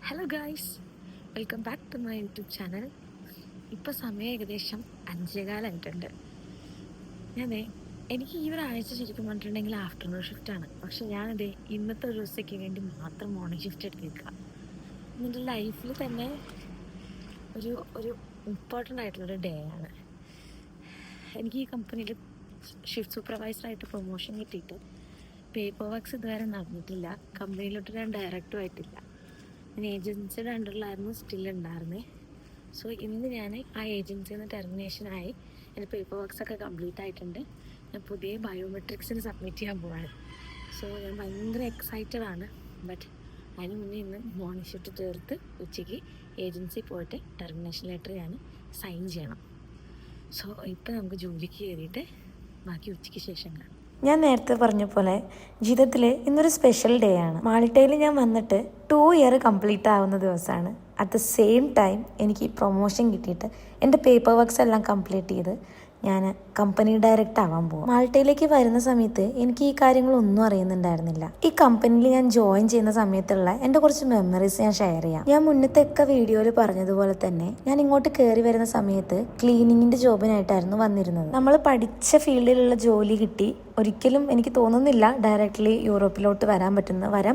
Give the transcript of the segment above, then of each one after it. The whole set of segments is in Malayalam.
Hello guys, welcome back to my YouTube channel. ഇപ്പോൾ സമയം ഏകദേശം 5:15 എനിക്ക് ഈ ഒരാഴ്ച ശരിക്കും പറഞ്ഞിട്ടുണ്ടെങ്കിൽ ആഫ്റ്റർനൂൺ ഷിഫ്റ്റാണ്. പക്ഷെ ഞാനത് ഇന്നത്തെ ഒരു ദിവസത്തേക്ക് വേണ്ടി മാത്രം മോർണിംഗ് ഷിഫ്റ്റ് എടുത്തേക്കുക. എൻ്റെ ലൈഫിൽ തന്നെ ഒരു ഒരു ഇമ്പോർട്ടൻ്റ് ആയിട്ടുള്ളൊരു ഡേ ആണ്. എനിക്ക് ഈ കമ്പനിയിൽ ഷിഫ്റ്റ് സൂപ്പർവൈസറായിട്ട് പ്രൊമോഷൻ കിട്ടിയിട്ട് പേപ്പർ വർക്ക്സ് ഇതുവരെ നടന്നിട്ടില്ല. കമ്പനിയിലോട്ട് ഞാൻ ഡയറക്റ്റും ആയിട്ടില്ല. ഞാൻ ഏജൻസിയുടെ അണ്ടറിലായിരുന്നു സ്റ്റിൽ ഉണ്ടായിരുന്നത്. സോ ഇന്ന് ഞാൻ ആ ഏജൻസിയിൽ നിന്ന് ടെർമിനേഷനായി. എൻ്റെ പേപ്പർ വർക്ക്സൊക്കെ കംപ്ലീറ്റ് ആയിട്ടുണ്ട്. ഞാൻ പുതിയ ബയോമെട്രിക്സിന് സബ്മിറ്റ് ചെയ്യാൻ പോവാണ്. സോ ഞാൻ ഭയങ്കര എക്സൈറ്റഡ് ആണ്. ബട്ട് അതിന് മുന്നേ ഇന്ന് മോർണിംഗ് ഷിഫ്റ്റ് ചേർത്ത് ഉച്ചയ്ക്ക് ഏജൻസി പോയിട്ട് ടെർമിനേഷൻ ലെറ്റർ ഞാൻ സൈൻ ചെയ്യണം. സോ ഇപ്പം നമുക്ക് ജോലിക്ക് കയറിയിട്ട് ബാക്കി ഉച്ചയ്ക്ക് ശേഷം കാണാം. ഞാൻ നേരത്തെ പറഞ്ഞ പോലെ ജീവിതത്തിൽ ഇന്നൊരു സ്പെഷ്യൽ ഡേ ആണ്. മാൾട്ടയിൽ ഞാൻ വന്നിട്ട് 2 ഇയർ കംപ്ലീറ്റ് ആവുന്ന ദിവസമാണ്. അറ്റ് ദ സെയിം ടൈം എനിക്ക് പ്രൊമോഷൻ കിട്ടിയിട്ട് എൻ്റെ പേപ്പർ വർക്ക്സ് എല്ലാം കംപ്ലീറ്റ് ചെയ്ത് ഞാൻ കമ്പനി ഡയറക്റ്റ് ആവാൻ പോകും. മാൾട്ടയിലേക്ക് വരുന്ന സമയത്ത് എനിക്ക് ഈ കാര്യങ്ങളൊന്നും അറിയുന്നുണ്ടായിരുന്നില്ല. ഈ കമ്പനിയിൽ ഞാൻ ജോയിൻ ചെയ്യുന്ന സമയത്തുള്ള എൻ്റെ കുറച്ച് മെമ്മറീസ് ഞാൻ ഷെയർ ചെയ്യാം. ഞാൻ മുന്നത്തെയൊക്കെ വീഡിയോയിൽ പറഞ്ഞതുപോലെ തന്നെ ഞാൻ ഇങ്ങോട്ട് കയറി വരുന്ന സമയത്ത് ക്ലീനിങ്ങിൻ്റെ ജോബിനായിട്ടായിരുന്നു വന്നിരുന്നത്. നമ്മൾ പഠിച്ച ഫീൽഡിലുള്ള ജോലി കിട്ടി. ഒരിക്കലും എനിക്ക് തോന്നുന്നില്ല ഡയറക്റ്റ്ലി യൂറോപ്പിലോട്ട് വരാൻ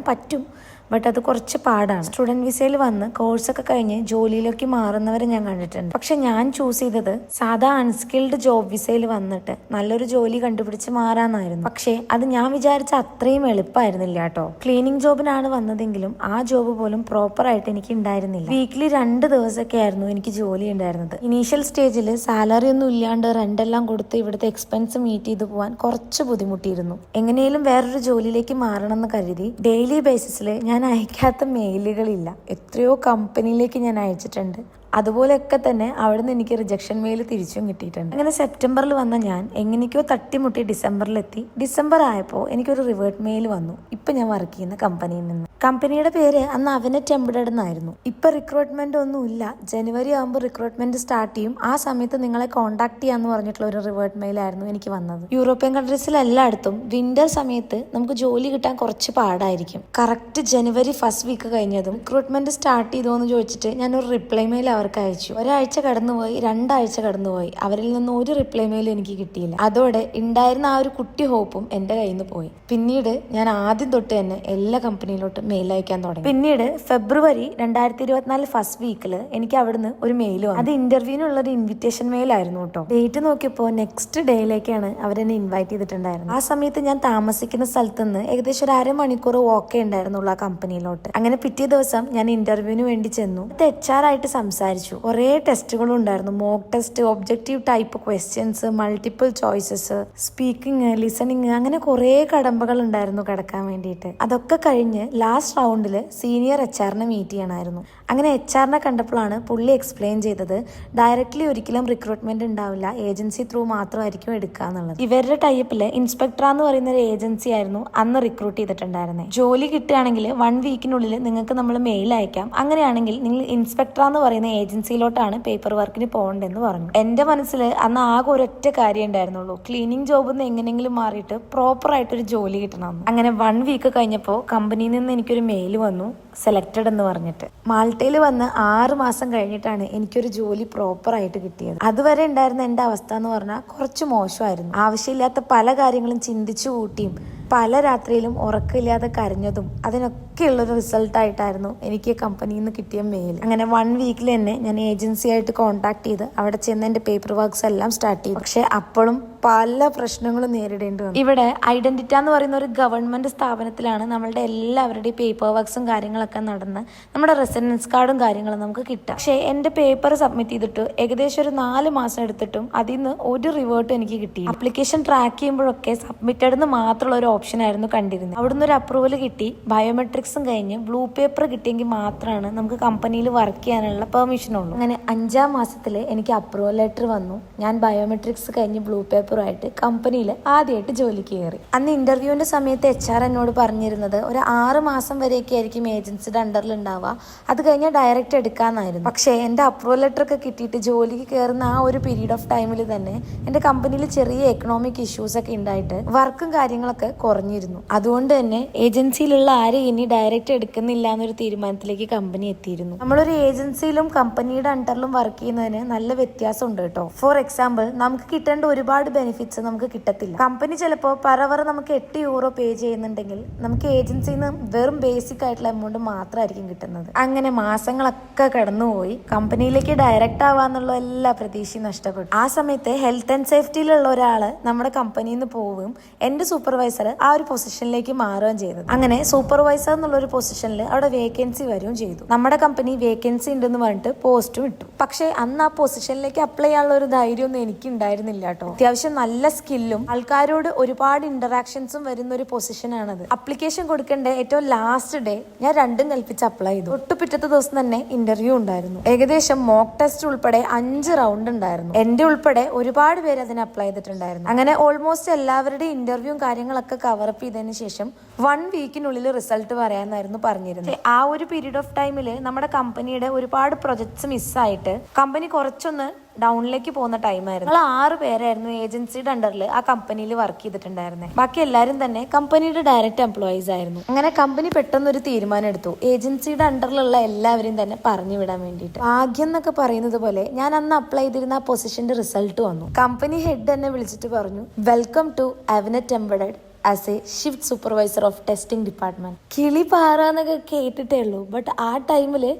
പറ്റും. ബട്ട് അത് കുറച്ച് പാടാണ്. സ്റ്റുഡൻറ് വിസയിൽ വന്ന് കോഴ്സൊക്കെ കഴിഞ്ഞ് ജോലിയിലേക്ക് മാറുന്നവരെ ഞാൻ കണ്ടിട്ടുണ്ട്. പക്ഷെ ഞാൻ ചൂസ് ചെയ്തത് സാധാ അൺസ്കിൽഡ് ജോബ് വിസയിൽ വന്നിട്ട് നല്ലൊരു ജോലി കണ്ടുപിടിച്ച് മാറാന്നായിരുന്നു. പക്ഷേ അത് ഞാൻ വിചാരിച്ച അത്രയും എളുപ്പമായിരുന്നില്ല കേട്ടോ. ക്ലീനിങ് ജോബിനാണ് വന്നതെങ്കിലും ആ ജോബ് പോലും പ്രോപ്പറായിട്ട് എനിക്ക് ഉണ്ടായിരുന്നില്ല. വീക്കിലി 2 ദിവസമൊക്കെ ആയിരുന്നു എനിക്ക് ജോലി ഉണ്ടായിരുന്നത്. ഇനീഷ്യൽ സ്റ്റേജിൽ സാലറി ഒന്നും ഇല്ലാണ്ട് റെന്റെല്ലാം കൊടുത്ത് ഇവിടുത്തെ എക്സ്പെൻസ് മീറ്റ് ചെയ്ത് പോകാൻ കുറച്ച് ബുദ്ധിമുട്ടിയിരുന്നു. എങ്ങനെയും വേറൊരു ജോലിയിലേക്ക് മാറണം എന്ന് കരുതി ഡെയിലി ബേസിസിൽ ഞാൻ അയക്കാത്ത മെയിലുകളില്ല. എത്രയോ കമ്പനിയിലേക്ക് ഞാൻ അയച്ചിട്ടുണ്ട്. അതുപോലെയൊക്കെ തന്നെ അവിടെ നിന്ന് എനിക്ക് റിജക്ഷൻ മെയിൽ തിരിച്ചും കിട്ടിയിട്ടുണ്ട്. അങ്ങനെ സെപ്റ്റംബറിൽ വന്ന ഞാൻ എങ്ങനെയൊക്കെയോ തട്ടിമുട്ടി ഡിസംബറിലെത്തി. ഡിസംബർ ആയപ്പോൾ എനിക്കൊരു റിവേർട്ട് മെയിൽ വന്നു. ഇപ്പം ഞാൻ വർക്ക് ചെയ്യുന്ന കമ്പനിയിൽ നിന്ന്. കമ്പനിയുടെ പേര് അന്ന് അവനെറ്റ് എംബഡഡ് എന്നായിരുന്നു. ഇപ്പം റിക്രൂട്ട്മെന്റ് ഒന്നും ഇല്ല. ജനുവരി ആകുമ്പോൾ റിക്രൂട്ട്മെന്റ് സ്റ്റാർട്ട് ചെയ്യും. ആ സമയത്ത് നിങ്ങളെ കോൺടാക്ട് ചെയ്യാന്ന് പറഞ്ഞിട്ടുള്ള ഒരു റിവേർട്ട് മെയിലായിരുന്നു എനിക്ക് വന്നത്. യൂറോപ്യൻ കൺട്രീസിൽ എല്ലായിടത്തും വിന്റർ സമയത്ത് നമുക്ക് ജോലി കിട്ടാൻ കുറച്ച് പാടായിരിക്കും. കറക്റ്റ് ജനുവരി ഫസ്റ്റ് വീക്ക് കഴിഞ്ഞതും റിക്രൂട്ട്മെന്റ് സ്റ്റാർട്ട് ചെയ്തോ എന്ന് ചോദിച്ചിട്ട് ഞാനൊരു റിപ്ലൈ മെയിൽ അവർക്ക് അയച്ചു. ഒരാഴ്ച കടന്നുപോയി, 2 ആഴ്ച കടന്നുപോയി. അവരിൽ നിന്ന് ഒരു റിപ്ലൈ മെയിലും എനിക്ക് കിട്ടിയില്ല. അതോടെ ഉണ്ടായിരുന്ന ആ ഒരു കുട്ടി ഹോപ്പും എൻ്റെ കയ്യിൽ നിന്ന് പോയി. പിന്നീട് ഞാൻ ആദ്യം തൊട്ട് തന്നെ എല്ലാ കമ്പനിയിലോട്ടും മെയിൽ അയക്കാൻ തുടങ്ങി. പിന്നീട് ഫെബ്രുവരി 2024 ഫസ്റ്റ് വീക്കിൽ എനിക്ക് അവിടുന്ന് ഒരു മെയിൽ വന്നു. അത് ഇന്റർവ്യൂവിനുള്ള ഒരു ഇൻവിറ്റേഷൻ മെയിൽ ആയിരുന്നു കേട്ടോ. ഡേറ്റ് നോക്കിയപ്പോൾ നെക്സ്റ്റ് ഡേയിലേക്കാണ് അവരെന്നെ ഇൻവൈറ്റ് ചെയ്തിട്ടുണ്ടായിരുന്നത്. ആ സമയത്ത് ഞാൻ താമസിക്കുന്ന സ്ഥലത്ത് നിന്ന് ഏകദേശം ഒരു 1/2 മണിക്കൂർ വോക്കേ ഉണ്ടായിരുന്നുള്ളൂ ആ കമ്പനിയിലോട്ട്. അങ്ങനെ പിറ്റേ ദിവസം ഞാൻ ഇന്റർവ്യൂവിന് വേണ്ടി ചെന്നു. HR ആയിട്ട് സംസാരിച്ചു. കുറേ ടെസ്റ്റുകളും ഉണ്ടായിരുന്നു. Mock test, objective type questions, multiple choices, speaking, listening, അങ്ങനെ കുറേ കടമ്പകൾ ഉണ്ടായിരുന്നു കടക്കാൻ വേണ്ടിയിട്ട്. അതൊക്കെ കഴിഞ്ഞ് ലാസ്റ്റ് റൗണ്ടിൽ സീനിയർ HR-നെ മീറ്റ് ചെയ്യണമായിരുന്നു. അങ്ങനെ HR-നെ കണ്ടപ്പോഴാണ് പുള്ളി എക്സ്പ്ലെയിൻ ചെയ്തത് ഡയറക്റ്റ്ലി ഒരിക്കലും റിക്രൂട്ട്മെന്റ് ഉണ്ടാവില്ല, ഏജൻസി ത്രൂ മാത്രമായിരിക്കും എടുക്കുക എന്നുള്ളത്. ഇവരുടെ ടൈപ്പിൽ ഇൻസ്പെക്ടർ എന്ന് പറയുന്ന ഒരു ഏജൻസി ആയിരുന്നു അന്ന് റിക്രൂട്ട് ചെയ്തിട്ടുണ്ടായിരുന്നത്. ജോലി കിട്ടുകയാണെങ്കിൽ 1 വീക്കിനുള്ളിൽ നിങ്ങൾക്ക് നമ്മൾ മെയിൽ അയക്കാം. അങ്ങനെയാണെങ്കിൽ നിങ്ങൾ ഇൻസ്പെക്ടർ എന്ന് പറയുന്ന ഏജൻസിയിലോട്ടാണ് പേപ്പർ വർക്കിന് പോകണ്ടെന്ന് പറഞ്ഞു. എന്റെ മനസ്സിൽ അന്ന് ആകെ ഒരൊറ്റ കാര്യം ഉണ്ടായിരുന്നുള്ളൂ, ക്ലീനിങ് ജോബിൽ നിന്ന് എങ്ങനെയെങ്കിലും മാറിയിട്ട് പ്രോപ്പർ ആയിട്ടൊരു ജോലി കിട്ടണം. അങ്ങനെ 1 വീക്ക് കഴിഞ്ഞപ്പോൾ കമ്പനിയിൽ നിന്ന് എനിക്കൊരു മെയിൽ വന്നു, സെലക്റ്റഡ് എന്ന് പറഞ്ഞിട്ട്. മാൾട്ടയിൽ വന്ന് 6 മാസം കഴിഞ്ഞിട്ടാണ് എനിക്കൊരു ജോലി പ്രോപ്പർ ആയിട്ട് കിട്ടിയത്. അതുവരെ ഉണ്ടായിരുന്ന എൻ്റെ അവസ്ഥ എന്ന് പറഞ്ഞാൽ കുറച്ച് മോശമായിരുന്നു. ആവശ്യമില്ലാത്ത പല കാര്യങ്ങളും ചിന്തിച്ചു കൂട്ടിയും പല രാത്രിയിലും ഉറക്കമില്ലാതെ കരഞ്ഞതും അതിനൊക്കെയുള്ളൊരു റിസൾട്ടായിട്ടായിരുന്നു എനിക്ക് കമ്പനിയിൽ നിന്ന് കിട്ടിയ മെയിൽ. അങ്ങനെ 1 വീക്കിൽ തന്നെ ഞാൻ ഏജൻസി ആയിട്ട് കോൺടാക്ട് ചെയ്ത് അവിടെ ചെന്ന് എൻ്റെ പേപ്പർ വർക്ക്സ് എല്ലാം സ്റ്റാർട്ട് ചെയ്തു. പക്ഷെ അപ്പോഴും പല പ്രശ്നങ്ങളും നേരിടേണ്ടി വന്നു. ഇവിടെ ഐഡന്റിറ്റ എന്ന് പറയുന്ന ഒരു ഗവൺമെന്റ് സ്ഥാപനത്തിലാണ് നമ്മളുടെ എല്ലാവരുടെയും പേപ്പർ വർക്ക്സും കാര്യങ്ങളൊക്കെ നടന്ന് നമ്മുടെ റെസിഡൻസ് കാർഡും കാര്യങ്ങളും നമുക്ക് കിട്ടുക. പക്ഷേ എൻ്റെ പേപ്പർ സബ്മിറ്റ് ചെയ്തിട്ട് ഏകദേശം ഒരു 4 മാസം എടുത്തിട്ടും അതിൽ നിന്ന് ഒരു റിവേർട്ടും എനിക്ക് കിട്ടി. ആപ്ലിക്കേഷൻ ട്രാക്ക് ചെയ്യുമ്പോഴൊക്കെ സബ്മിറ്റഡ് എന്ന് മാത്രമുള്ള ഒരു ഓപ്ഷൻ ആയിരുന്നു കണ്ടിരുന്നത്. അവിടുന്ന് ഒരു അപ്രൂവൽ കിട്ടി. ബയോമെട്രിക്സും കഴിഞ്ഞ് ബ്ലൂ പേപ്പർ കിട്ടിയെങ്കിൽ മാത്രമാണ് നമുക്ക് കമ്പനിയിൽ വർക്ക് ചെയ്യാനുള്ള പെർമിഷൻ ഉള്ളൂ. അങ്ങനെ 5-ാം മാസത്തിൽ എനിക്ക് അപ്രൂവൽ ലെറ്റർ വന്നു. ഞാൻ ബയോമെട്രിക്സ് കഴിഞ്ഞ് ബ്ലൂ പേപ്പർ പേപ്പറുമായിട്ട് കമ്പനിയിൽ ആദ്യമായിട്ട് ജോലിക്ക് കയറി. അന്ന് ഇന്റർവ്യൂവിന്റെ സമയത്ത് HR എന്നോട് പറഞ്ഞിരുന്നത് ഒരു 6 മാസം വരെയൊക്കെ ആയിരിക്കും ഏജൻസിയുടെ അണ്ടറിൽ ഉണ്ടാവുക, അത് കഴിഞ്ഞാൽ ഡയറക്റ്റ് എടുക്കാന്നായിരുന്നു. പക്ഷേ എൻ്റെ അപ്രൂവൽ ലെറ്റർ ഒക്കെ കിട്ടിയിട്ട് ജോലിക്ക് കയറുന്ന ആ ഒരു പീരീഡ് ഓഫ് ടൈമിൽ തന്നെ എൻ്റെ കമ്പനിയിൽ ചെറിയ എക്കണോമിക് ഇഷ്യൂസ് ഒക്കെ ഉണ്ടായിട്ട് വർക്കും കാര്യങ്ങളൊക്കെ കുറഞ്ഞിരുന്നു. അതുകൊണ്ട് തന്നെ ഏജൻസിയിലുള്ള ആരും ഇനി ഡയറക്റ്റ് എടുക്കുന്നില്ല എന്നൊരു തീരുമാനത്തിലേക്ക് കമ്പനി എത്തിയിരുന്നു. നമ്മളൊരു ഏജൻസിയിലും കമ്പനിയുടെ അണ്ടറിലും വർക്ക് ചെയ്യുന്നതിന് നല്ല വ്യത്യാസം ഉണ്ട് കേട്ടോ. ഫോർ എക്സാമ്പിൾ, നമുക്ക് കിട്ടേണ്ട ഒരുപാട് ബെനിഫിറ്റ്സ് നമുക്ക് കിട്ടത്തില്ല. കമ്പനി ചിലപ്പോൾ പരവർ നമുക്ക് 8 യൂറോ പേ ചെയ്യുന്നുണ്ടെങ്കിൽ നമുക്ക് ഏജൻസിയിൽ നിന്ന് വെറും ബേസിക് ആയിട്ടുള്ള എമൗണ്ട് മാത്രമായിരിക്കും കിട്ടുന്നത്. അങ്ങനെ മാസങ്ങളൊക്കെ കടന്നുപോയി. കമ്പനിയിലേക്ക് ഡയറക്റ്റ് ആവാന്നുള്ള എല്ലാ പ്രതീക്ഷയും നഷ്ടപ്പെട്ടു. ആ സമയത്ത് ഹെൽത്ത് ആൻഡ് സേഫ്റ്റിയിലുള്ള ഒരാള് നമ്മുടെ കമ്പനിയിൽ നിന്ന് പോവുകയും എന്റെ സൂപ്പർവൈസർ ആ ഒരു പൊസിഷനിലേക്ക് മാറുകയും ചെയ്തത്. അങ്ങനെ സൂപ്പർവൈസർ എന്നുള്ള ഒരു പൊസിഷനിൽ അവിടെ വേക്കൻസി വരികയും ചെയ്തു. നമ്മുടെ കമ്പനി വേക്കൻസി ഉണ്ടെന്ന് പറഞ്ഞിട്ട് പോസ്റ്റും ഇട്ടു. പക്ഷെ അന്ന് ആ പൊസിഷനിലേക്ക് അപ്ലൈ ചെയ്യാനുള്ള ഒരു ധൈര്യമൊന്നും എനിക്ക് ഉണ്ടായിരുന്നില്ല കേട്ടോ. അത്യാവശ്യം നല്ല സ്കില്ലും ആൾക്കാരോട് ഒരുപാട് ഇന്ററാക്ഷൻസും വരുന്ന ഒരു പൊസിഷനാണത്. അപ്ലിക്കേഷൻ കൊടുക്കേണ്ട ഏറ്റവും ലാസ്റ്റ് ഡേ ഞാൻ രണ്ടും കൽപ്പിച്ച് അപ്ലൈ ചെയ്തു. പിറ്റത്തെ ദിവസം തന്നെ ഇന്റർവ്യൂ ഉണ്ടായിരുന്നു. ഏകദേശം മോക്ക് ടെസ്റ്റ് ഉൾപ്പെടെ 5 റൗണ്ട് ഉണ്ടായിരുന്നു. എന്റെ ഉൾപ്പെടെ ഒരുപാട് പേര് അതിന് അപ്ലൈ ചെയ്തിട്ടുണ്ടായിരുന്നു. അങ്ങനെ ഓൾമോസ്റ്റ് എല്ലാവരുടെയും ഇന്റർവ്യൂവും കാര്യങ്ങളൊക്കെ കവറപ്പ് ചെയ്തതിന് ശേഷം 1 വീക്കിനുള്ളിൽ റിസൾട്ട് പറയാനായിരുന്നു പറഞ്ഞിരുന്നത്. ആ ഒരു പീരീഡ് ഓഫ് ടൈമിൽ നമ്മുടെ കമ്പനിയുടെ ഒരുപാട് പ്രൊജക്ട്സ് മിസ്സായിട്ട് കമ്പനി കുറച്ചൊന്ന് ഡൗണിലേക്ക് പോകുന്ന ടൈമായിരുന്നു. ഞങ്ങൾ 6 പേരായിരുന്നു ഏജൻസിയുടെ അണ്ടറിൽ ആ കമ്പനിയിൽ വർക്ക് ചെയ്തിട്ടുണ്ടായിരുന്നത്. ബാക്കി എല്ലാവരും തന്നെ കമ്പനിയുടെ ഡയറക്റ്റ് എംപ്ലോയീസ് ആയിരുന്നു. അങ്ങനെ കമ്പനി പെട്ടെന്നൊരു തീരുമാനം എടുത്തു, ഏജൻസിയുടെ അണ്ടറിലുള്ള എല്ലാവരെയും തന്നെ പറഞ്ഞു വിടാൻ വേണ്ടിയിട്ട്. ഭാഗ്യം എന്നൊക്കെ പറയുന്നത് പോലെ ഞാൻ അന്ന് അപ്ലൈ ചെയ്തിരുന്ന ആ പൊസിഷന്റെ റിസൾട്ട് വന്നു. കമ്പനി ഹെഡ് എന്നെ വിളിച്ചിട്ട് പറഞ്ഞു, welcome to Avnet Embedded as a shift supervisor of testing department. കിളി പാറാന്നൊക്കെ കേട്ടിട്ടേ ഉള്ളൂ. ബട്ട് ആ ടൈമില്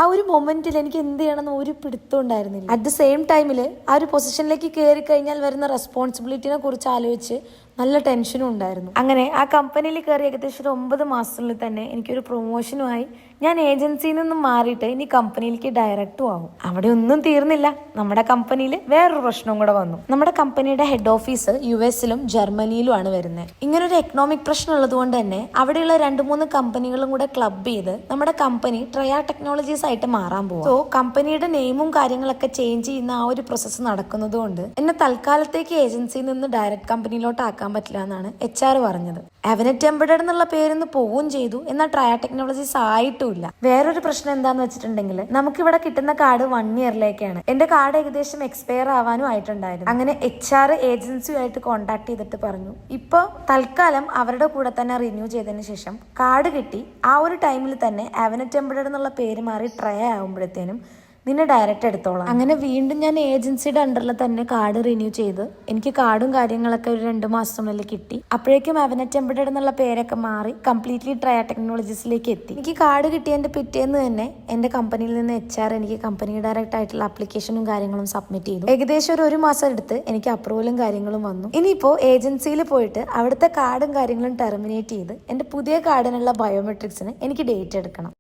ആ ഒരു മൊമെന്റിൽ എനിക്ക് എന്ത് ചെയ്യണമെന്ന് ഒരു പിടുത്തം ഉണ്ടായിരുന്നില്ല. അറ്റ് ദ സെയിം ടൈമിൽ ആ ഒരു പൊസിഷനിലേക്ക് കയറി കഴിഞ്ഞാൽ വരുന്ന റെസ്പോൺസിബിലിറ്റിനെ കുറിച്ച് ആലോചിച്ച് നല്ല ടെൻഷനും ഉണ്ടായിരുന്നു. അങ്ങനെ ആ കമ്പനിയിൽ കയറി ഏകദേശം ഒരു 9 മാസത്തിനുള്ളിൽ തന്നെ എനിക്കൊരു പ്രൊമോഷനുമായി ഞാൻ ഏജൻസിയിൽ നിന്നും മാറിയിട്ട് ഇനി കമ്പനിയിലേക്ക് ഡയറക്റ്റും ആവും. അവിടെ ഒന്നും തീർന്നില്ല, നമ്മുടെ കമ്പനിയിൽ വേറൊരു പ്രശ്നവും കൂടെ വന്നു. നമ്മുടെ കമ്പനിയുടെ ഹെഡ് ഓഫീസ് US-ലും ജർമ്മനിയിലുമാണ് വരുന്നത്. ഇങ്ങനൊരു എക്കണോമിക് പ്രശ്നം ഉള്ളത് കൊണ്ട് തന്നെ അവിടെയുള്ള 2-3 കമ്പനികളും കൂടെ ക്ലബ് ചെയ്ത് നമ്മുടെ കമ്പനി ട്രയാ ടെക്നോളജീസ് ആയിട്ട് മാറാൻ പോകും. സോ കമ്പനിയുടെ നെയിമും കാര്യങ്ങളൊക്കെ ചേഞ്ച് ചെയ്യുന്ന ആ ഒരു പ്രോസസ്സ് നടക്കുന്നത് കൊണ്ട് എന്നെ തൽക്കാലത്തേക്ക് ഏജൻസിയിൽ നിന്ന് ഡയറക്റ്റ് കമ്പനിയിലോട്ട് ആക്കാൻ പറ്റില്ല എന്നാണ് HR പറഞ്ഞത്. അവനെറ്റ് എംബഡഡ് എന്നുള്ള പേരിന്ന് പോവുകയും ചെയ്തു, എന്നാൽ ട്രയാ ടെക്നോളജീസ് ആയിട്ടുമില്ല. വേറൊരു പ്രശ്നം എന്താന്ന് വെച്ചിട്ടുണ്ടെങ്കിൽ നമുക്കിവിടെ കിട്ടുന്ന കാർഡ് 1 ഇയറിലേക്കാണ്. എന്റെ കാർഡ് ഏകദേശം എക്സ്പയർ ആവാനും ആയിട്ടുണ്ടായിരുന്നു. അങ്ങനെ HR ഏജൻസിയുമായിട്ട് കോൺടാക്ട് ചെയ്തിട്ട് പറഞ്ഞു, ഇപ്പൊ തൽക്കാലം അവരുടെ കൂടെ തന്നെ റിന്യൂ ചെയ്തതിന് ശേഷം കാർഡ് കിട്ടി ആ ഒരു ടൈമിൽ തന്നെ അവനെറ്റ് എംബഡഡ് എന്നുള്ള പേര് മാറി ട്രയ ആവുമ്പോഴത്തേനും നിന്നെ ഡയറക്റ്റ് എടുത്തോളാം. അങ്ങനെ വീണ്ടും ഞാൻ ഏജൻസിയുടെ അണ്ടറിൽ തന്നെ കാർഡ് റിന്യൂ ചെയ്ത് എനിക്ക് കാർഡും കാര്യങ്ങളൊക്കെ ഒരു 2 മാസത്തിനുള്ളിൽ കിട്ടി. അപ്പോഴേക്കും അവനെറ്റ് എംബഡഡ് എന്നുള്ള പേരൊക്കെ മാറി കംപ്ലീറ്റ്ലി ട്രയ ടെക്നോളജീസിലേക്ക് എത്തി. എനിക്ക് കാർഡ് കിട്ടിയതിന്റെ പിറ്റേന്ന് തന്നെ എന്റെ കമ്പനിയിൽ നിന്ന് HR എനിക്ക് കമ്പനി ഡയറക്റ്റ് ആയിട്ടുള്ള ആപ്ലിക്കേഷനും കാര്യങ്ങളും സബ്മിറ്റ് ചെയ്തു. ഏകദേശം ഒരു 1 മാസം എടുത്ത് എനിക്ക് അപ്രൂവലും കാര്യങ്ങളും വന്നു. ഇനിയിപ്പോ ഏജൻസിയിൽ പോയിട്ട് അവിടുത്തെ കാർഡും കാര്യങ്ങളും ടെർമിനേറ്റ് ചെയ്ത് എന്റെ പുതിയ കാർഡിനുള്ള ബയോമെട്രിക്സിന് എനിക്ക് ഡേറ്റ് എടുക്കണം.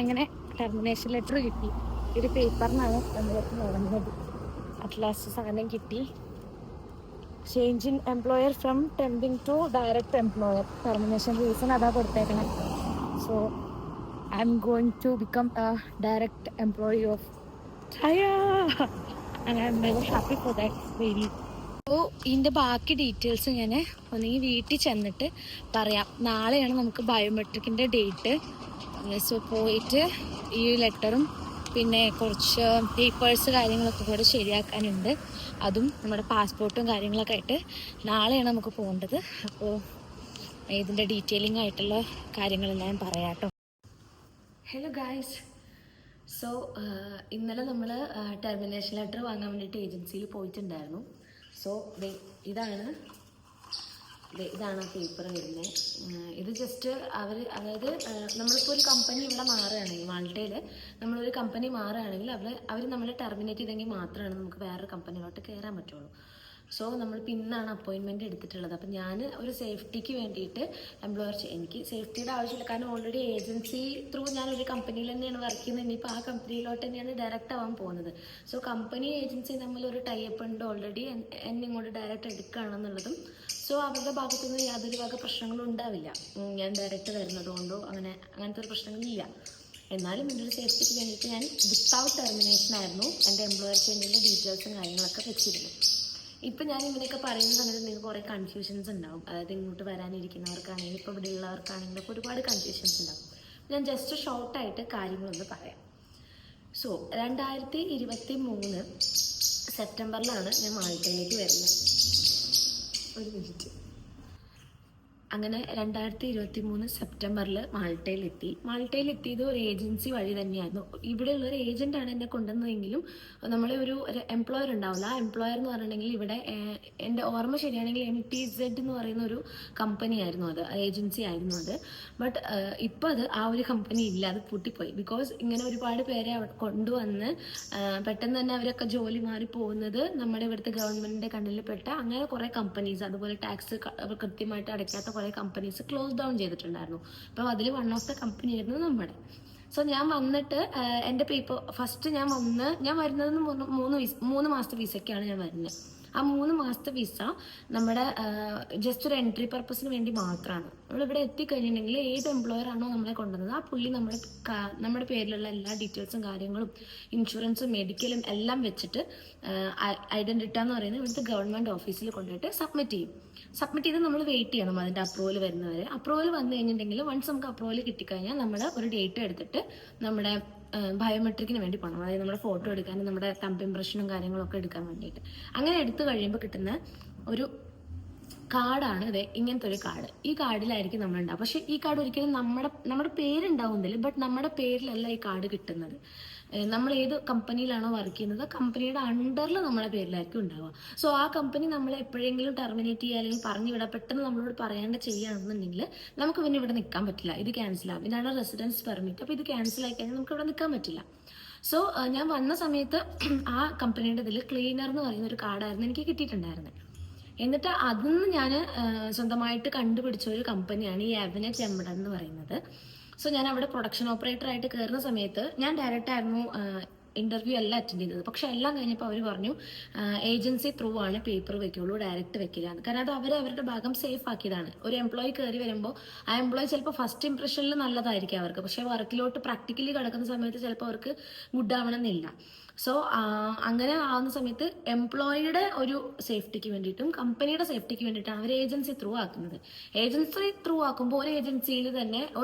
അങ്ങനെ ടെർമിനേഷൻ ലെറ്റർ കിട്ടി. ഒരു പേപ്പറിനാണ് നമ്മൾക്ക് നടന്നത്. അറ്റ് ലാസ്റ്റ് സാധനം കിട്ടി. Change in employer from temping to direct employer. Termination reason അതാ കൊടുത്തേക്കണം. So I am going to become a direct employee of Traya and I am very happy for that really. അപ്പോൾ ഇതിൻ്റെ ബാക്കി ഡീറ്റെയിൽസ് ഞാൻ ഒന്നെങ്കിൽ വീട്ടിൽ ചെന്നിട്ട് പറയാം. നാളെയാണ് നമുക്ക് ബയോമെട്രിക്കിൻ്റെ ഡേറ്റ്. സോ പോയിട്ട് ഈ ലെറ്ററും പിന്നെ കുറച്ച് പേപ്പേഴ്സ് കാര്യങ്ങളൊക്കെ കൂടെ ശരിയാക്കാനുണ്ട്. അതും നമ്മുടെ പാസ്പോർട്ടും കാര്യങ്ങളൊക്കെ ആയിട്ട് നാളെയാണ് നമുക്ക് പോകേണ്ടത്. അപ്പോൾ ഇതിൻ്റെ ഡീറ്റെയിലിംഗ് ആയിട്ടുള്ള കാര്യങ്ങളെല്ലാം ഞാൻ പറയാം കേട്ടോ. ഹലോ ഗായ്സ്, സോ ഇന്നലെ നമ്മൾ ടെർമിനേഷൻ ലെറ്റർ വാങ്ങാൻ വേണ്ടിയിട്ട് ഏജൻസിയിൽ പോയിട്ടുണ്ടായിരുന്നു. സോ ഇതാണ് ആ പേപ്പർ വരുന്നത്. ഇത് ജസ്റ്റ് അതായത് നമ്മളിപ്പോൾ ഒരു കമ്പനി ഇവിടെ മാറുകയാണെങ്കിൽ, മാൾട്ടയിൽ നമ്മളൊരു കമ്പനി മാറുകയാണെങ്കിൽ അവർ നമ്മളെ ടെർമിനേറ്റ് ചെയ്തെങ്കിൽ മാത്രമാണ് നമുക്ക് വേറൊരു കമ്പനിയിലോട്ട് കയറാൻ പറ്റുള്ളൂ. സോ നമ്മളിപ്പോൾ ഇന്നാണ് അപ്പോയിൻമെൻറ്റ് എടുത്തിട്ടുള്ളത്. അപ്പം ഞാൻ ഒരു സേഫ്റ്റിക്ക് വേണ്ടിയിട്ട് എനിക്ക് സേഫ്റ്റിയുടെ ആവശ്യമില്ല, കാരണം ഓൾറെഡി ഏജൻസി ത്രൂ ഞാനൊരു കമ്പനിയിൽ തന്നെയാണ് വർക്ക് ചെയ്യുന്നത്. ഇനിയിപ്പോൾ ആ കമ്പനിയിലോട്ട് തന്നെയാണ് ഡയറക്റ്റ് ആവാൻ പോകുന്നത്. സോ കമ്പനി ഏജൻസി തമ്മിലൊരു ടൈപ്പ് ഉണ്ട് ഓൾറെഡി, എന്നെ ഇങ്ങോട്ട് ഡയറക്റ്റ് എടുക്കുകയാണെന്നുള്ളതും. സോ അവരുടെ ഭാഗത്തുനിന്ന് യാതൊരു വക പ്രശ്നങ്ങളും ഉണ്ടാവില്ല. ഞാൻ ഡയറക്റ്റ് വരുന്നത് കൊണ്ടോ അങ്ങനത്തെ ഒരു പ്രശ്നങ്ങളില്ല. എന്നാലും എൻ്റെ ഒരു സേഫ്റ്റിക്ക് വേണ്ടിയിട്ട് ഞാൻ വിത്തൗട്ട് ടെർമിനേഷൻ ആയിരുന്നു എൻ്റെ എംപ്ലോയർ ചേഞ്ചിൻ്റെ ഡീറ്റെയിൽസും കാര്യങ്ങളൊക്കെ വെച്ചിരുന്നു. ഇപ്പം ഞാൻ ഇങ്ങനെയൊക്കെ പറയുന്ന സമയത്ത് നിങ്ങൾക്ക് കുറേ കൺഫ്യൂഷൻസ് ഉണ്ടാവും. അതായത് ഇങ്ങോട്ട് വരാനിരിക്കുന്നവർക്കാണെങ്കിലും ഇപ്പോൾ ഇവിടെ ഉള്ളവർക്കാണെങ്കിലും ഒക്കെ ഒരുപാട് കൺഫ്യൂഷൻസ് ഉണ്ടാവും. ഞാൻ ജസ്റ്റ് ഷോർട്ടായിട്ട് കാര്യങ്ങളൊന്ന് പറയാം. സോ 2023 സെപ്റ്റംബറിലാണ് ഞാൻ മാൾട്ടയിലേക്ക് വരുന്നത്. ഒരു മിനിറ്റ്. അങ്ങനെ 2023 സെപ്റ്റംബറിൽ മാൾട്ടയിലെത്തിയത് ഒരു ഏജൻസി വഴി തന്നെയായിരുന്നു. ഇവിടെയുള്ള ഒരു ഏജന്റാണ് എന്നെ കൊണ്ടുവന്നതെങ്കിലും നമ്മളെ ഒരു എംപ്ലോയർ ഉണ്ടാവില്ല. ആ എംപ്ലോയർ എന്ന് പറഞ്ഞിട്ടുണ്ടെങ്കിൽ ഇവിടെ എൻ്റെ ഓർമ്മ ശരിയാണെങ്കിൽ MTZ എന്ന് പറയുന്ന ഒരു കമ്പനി ആയിരുന്നു, അത് ഏജൻസി ആയിരുന്നു അത്. ബട്ട് ഇപ്പം അത് ആ ഒരു കമ്പനി ഇല്ല, അത് പൂട്ടിപ്പോയി. ബിക്കോസ് ഇങ്ങനെ ഒരുപാട് പേരെ കൊണ്ടുവന്ന് പെട്ടെന്ന് തന്നെ അവരൊക്കെ ജോലി മാറി പോകുന്നത് നമ്മുടെ ഇവിടുത്തെ ഗവൺമെന്റിന്റെ കണ്ണിൽ പെട്ട അങ്ങനെ കുറേ കമ്പനീസ്, അതുപോലെ ടാക്സ് കൃത്യമായിട്ട് അടയ്ക്കാത്ത കുറേ കമ്പനീസ് ക്ലോസ് ഡൗൺ ചെയ്തിട്ടുണ്ടായിരുന്നു. അപ്പോൾ അതിൽ വൺ ഓഫ് ദ കമ്പനി ആയിരുന്നു നമ്മുടെ. സോ ഞാൻ വന്നിട്ട് എൻ്റെ പേപ്പർ ഫസ്റ്റ് ഞാൻ വരുന്നത് 3 മാസത്തെ വിസയ്ക്കാണ് ഞാൻ വരുന്നത്. ആ 3 മാസത്തെ വിസ നമ്മുടെ ജസ്റ്റ് ഒരു എൻട്രി പർപ്പസിന് വേണ്ടി മാത്രമാണ്. നമ്മളിവിടെ എത്തിക്കഴിഞ്ഞിട്ടുണ്ടെങ്കിൽ ഏത് എംപ്ലോയർ ആണോ നമ്മളെ കൊണ്ടുവന്നത് ആ പുള്ളി നമ്മുടെ പേരിലുള്ള എല്ലാ ഡീറ്റെയിൽസും കാര്യങ്ങളും ഇൻഷുറൻസും മെഡിക്കലും എല്ലാം വെച്ചിട്ട് ഐഡൻറ്റിറ്റി എന്ന് പറയുന്നത് ഇവിടുത്തെ ഗവൺമെൻറ് ഓഫീസിൽ കൊണ്ടുപോയിട്ട് സബ്മിറ്റ് ചെയ്ത് നമ്മൾ വെയിറ്റ് ചെയ്യണം അതിൻ്റെ അപ്രൂവൽ വരുന്നവരെ. അപ്രൂവൽ വന്നു കഴിഞ്ഞിട്ടുണ്ടെങ്കിൽ വൺസ് നമുക്ക് അപ്രൂവൽ കിട്ടിക്കഴിഞ്ഞാൽ നമ്മൾ ഒരു ഡേറ്റ് എടുത്തിട്ട് നമ്മുടെ ബയോമെട്രിക്കിന് വേണ്ടി പോകണം. അതായത് നമ്മുടെ ഫോട്ടോ എടുക്കാനും നമ്മുടെ തമ്പ് ഇംപ്രഷനും കാര്യങ്ങളൊക്കെ എടുക്കാൻ വേണ്ടിയിട്ട്. അങ്ങനെ എടുത്തു കഴിയുമ്പോൾ കിട്ടുന്ന ഒരു കാർഡാണ് ഇത്, ഇങ്ങനത്തെ ഒരു കാർഡ്. ഈ കാർഡിലായിരിക്കും നമ്മളുണ്ടാവും. പക്ഷെ ഈ കാർഡ് ഒരിക്കലും നമ്മുടെ പേരുണ്ടാവുന്നില്ല. ബട്ട് നമ്മുടെ പേരിലല്ല ഈ കാർഡ് കിട്ടുന്നത്. നമ്മൾ ഏത് കമ്പനിയിലാണോ വർക്ക് ചെയ്യുന്നത് കമ്പനിയുടെ അണ്ടറിൽ നമ്മുടെ പേരിലായിരിക്കും ഉണ്ടാവുക. സോ ആ കമ്പനി നമ്മളെ എപ്പോഴെങ്കിലും ടെർമിനേറ്റ് ചെയ്യുക അല്ലെങ്കിൽ പറഞ്ഞു വിടാം, പെട്ടെന്ന് നമ്മളോട് പറയാണ്ട് ചെയ്യുകയാണെന്നുണ്ടെങ്കിൽ നമുക്ക് പിന്നെ ഇവിടെ നിൽക്കാൻ പറ്റില്ല. ഇത് ക്യാൻസൽ ആവും. ഇതാണ് റെസിഡൻസ് പെർമിറ്റ്. അപ്പോൾ ഇത് ക്യാൻസൽ ആയി കഴിഞ്ഞാൽ നമുക്ക് ഇവിടെ നിൽക്കാൻ പറ്റില്ല. സോ ഞാൻ വന്ന സമയത്ത് ആ കമ്പനിയുടെ ഇതിൽ ക്ലീനർ എന്ന് പറയുന്ന ഒരു കാർഡായിരുന്നു എനിക്ക് കിട്ടിയിട്ടുണ്ടായിരുന്നത്. എന്നിട്ട് അതിന്ന് ഞാൻ സ്വന്തമായിട്ട് കണ്ടുപിടിച്ച ഒരു കമ്പനിയാണ് ഈ അവനെ ചെമ്പടൻ എന്ന് പറയുന്നത്. സോ ഞാൻ അവിടെ പ്രൊഡക്ഷൻ ഓപ്പറേറ്റർ ആയിട്ട് കയറുന്ന സമയത്ത് ഞാൻ ഡയറക്റ്റ് ആയിരുന്നു ഇന്റർവ്യൂ എല്ലാം അറ്റൻഡ് ചെയ്തത്. പക്ഷെ എല്ലാം കഴിഞ്ഞപ്പോൾ അവർ പറഞ്ഞു ഏജൻസി ത്രൂ ആണ് പേപ്പർ വെക്കുള്ളൂ, ഡയറക്റ്റ് വെക്കില്ല. കാരണം അത് അവരുടെ ഭാഗം സേഫ് ആക്കിയതാണ്. ഒരു എംപ്ലോയി കയറി വരുമ്പോൾ ആ എംപ്ലോയി ചിലപ്പോൾ ഫസ്റ്റ് ഇംപ്രഷനിൽ നല്ലതായിരിക്കും അവർക്ക്, പക്ഷെ വർക്കിലോട്ട് പ്രാക്ടിക്കലി കിടക്കുന്ന സമയത്ത് ചിലപ്പോൾ അവർക്ക് ഗുഡ് ആവണമെന്നില്ല. സോ അങ്ങനെ ആവുന്ന സമയത്ത് എംപ്ലോയിയുടെ ഒരു സേഫ്റ്റിക്ക് വേണ്ടിയിട്ടും കമ്പനിയുടെ സേഫ്റ്റിക്ക് വേണ്ടിയിട്ടാണ് അവർ ഏജൻസി ത്രൂ ആക്കുന്നത്. ഏജൻസി ത്രൂ ആക്കുമ്പോൾ ഒരു ഏജൻസിയിൽ